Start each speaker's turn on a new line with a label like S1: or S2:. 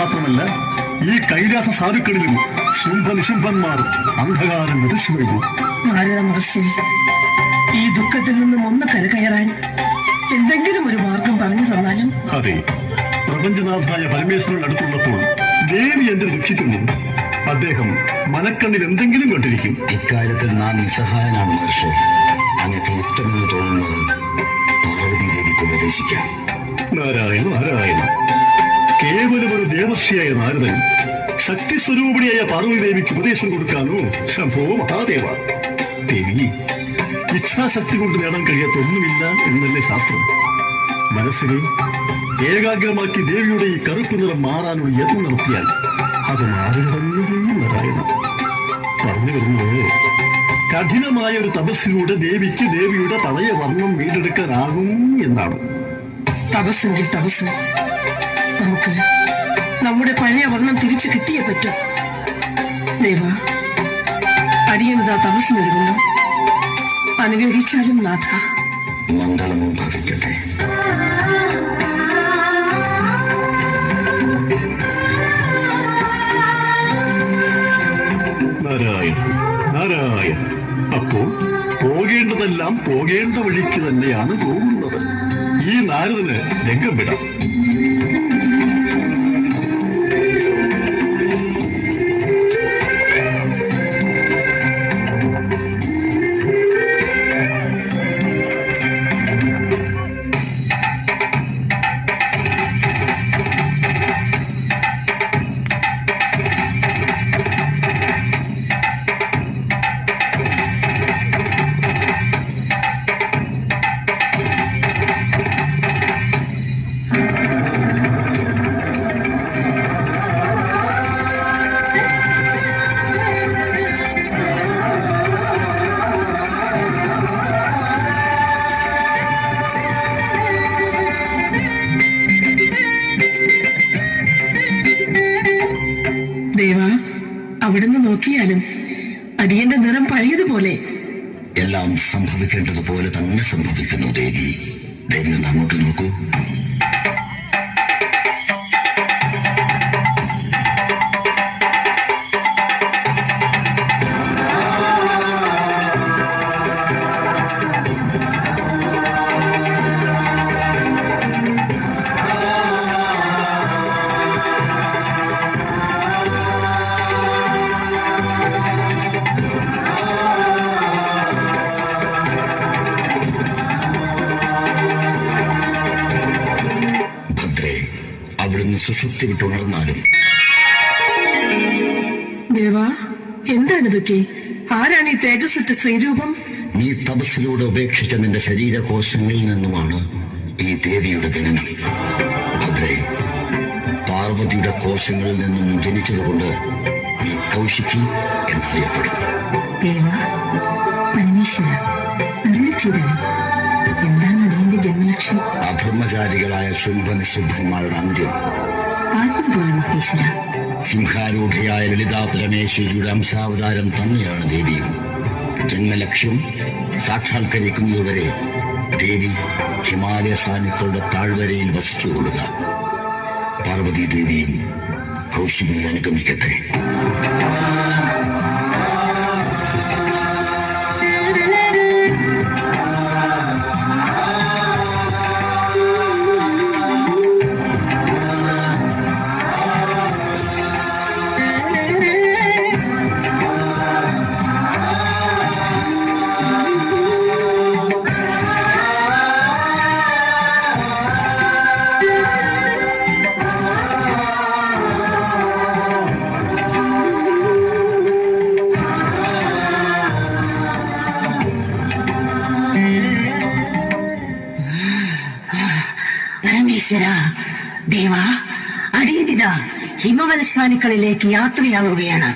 S1: മാത്രമല്ല ഈ കൈലാസ സാധുക്കളിലും ശുംഭനിശുംഭന്മാർ അന്ധകാരം വിതച്ചു കഴിഞ്ഞു.
S2: നാരദ മഹർഷി, ഈ ദുഃഖത്തിൽ നിന്നും ഒന്ന് കരകയറാൻ എന്തെങ്കിലും ഒരു മാർഗം പറഞ്ഞു തന്നാലും.
S1: അതെ, പ്രപഞ്ചനാഥായ പരമേശ്വരൻ അടുത്തുള്ളപ്പോൾ ദേവി എന്തിന് ദുഃഖിക്കുന്നു? അദ്ദേഹം മനക്കണ്ണിൽ എന്തെങ്കിലും കണ്ടിരിക്കും.
S3: ഇക്കാര്യത്തിൽ നാം നിസ്സഹായനാണ് മഹർഷി. അങ്ങക്ക് യുക്തമെന്ന് തോന്നുന്നത് പാർവതി ദേവിക്ക് ഉപദേശിക്കാം.
S1: നാരായണ നാരായണ. കേവലം ഒരു ദേവർഷിയായ നാരദൻ ശക്തിസ്വരൂപിണിയായ പാർവതി ദേവിക്ക് ഉപദേശം കൊടുക്കാനോ? ശംഭോ മഹാദേവ. ദേവി, ഇച്ഛാശക്തി കൊണ്ട് നേടാൻ കഴിയാത്ത ഒന്നുമില്ല എന്നല്ലേ ശാസ്ത്രം. മനസ്സിനെ ഏകാഗ്രമാക്കി ദേവിയുടെ ഈ കറുപ്പ് നിറം മാറാനുള്ള യത്നം നടത്തിയാൽ അത് മാറുക തന്നെ ചെയ്യും. നാരായണ പറഞ്ഞു വരുന്നത്, കഠിനമായ ഒരു തപസ്സിലൂടെ ദേവിക്ക് ദേവിയുടെ പഴയ വർണ്ണം വീണ്ടെടുക്കാനാകും എന്നാണ്.
S2: തപസ്സെങ്കിൽ തപസ്, നമുക്ക് നമ്മുടെ പഴയ വർണ്ണം തിരിച്ചു കിട്ടിയേ പറ്റും. ദേവ, അടിയനതാ തപസ്സിനൊരുങ്ങുന്നു. അനുഗ്രഹിച്ചാലും നാഥ.
S3: മംഗളമോ ഭവിക്കട്ടെ.
S1: നാരായണ നാരായണ. അപ്പോൾ പോകേണ്ടതെല്ലാം പോകേണ്ട വഴിക്ക് തന്നെയാണ് പോകുന്നത്. ഈ നാരദന് രംഗം വിടാം.
S2: ദേവ, അവിടുന്ന് നോക്കിയാലും അടിയന്റെ നിറം പഴയതുപോലെ.
S3: എല്ലാം സംഭവിക്കേണ്ടതുപോലെ തന്നെ സംഭവിക്കുന്നു ദേവി. ദേവി ഒന്ന് അങ്ങോട്ട് നോക്കൂ. അവിടുന്ന് സുഷുപ്തി വിട്ടുണർന്നാലും.
S2: ദേവ, എന്താണ് ഇതൊക്കെ? ആരാണ് ഈ തേജസ്സുറ്റ സ്ത്രീരൂപം?
S3: നീ തപസ്സിലൂടെ ഉപേക്ഷിച്ച നിന്റെ ശരീരകോശങ്ങളിൽ നിന്നുമാണ് ഈ ദേവിയുടെ ജനനം. അത്രേ, പാർവതിയുടെ കോശങ്ങളിൽ നിന്നും ജനിച്ചതുകൊണ്ട് നീ കൗശികി എന്നറിയപ്പെടും.
S4: ദേവ, പരമേശ്വര, അരുളിച്ചൂടണം. എന്താണ് അതിന്റെ ജന്മലക്ഷ്യം?
S3: അധർമ്മചാരികളായ ശുംഭനിശുംഭന്മാരുടെ അന്ത്യം.
S4: ആത്മപോലെ മഹേശ്വര.
S3: സിംഹാരൂഢയായ ലളിതാ പരമേശ്വരിയുടെ അംശാവതാരം തന്നെയാണ് ദേവിയും. ജന്മലക്ഷ്യം സാക്ഷാത്കരിക്കുന്നതുവരെ ദേവി ഹിമാലയ സാനുക്കളുടെ താഴ്വരയിൽ വസിച്ചുകൊള്ളുക. പാർവതി ദേവിയും കൗശികയെ അനുഗമിക്കട്ടെ.
S4: പരമേശ്വര, ദേവ, അടിയനിത ഹിമവത്സാനുക്കളിലേക്ക് യാത്രയാവുകയാണ്.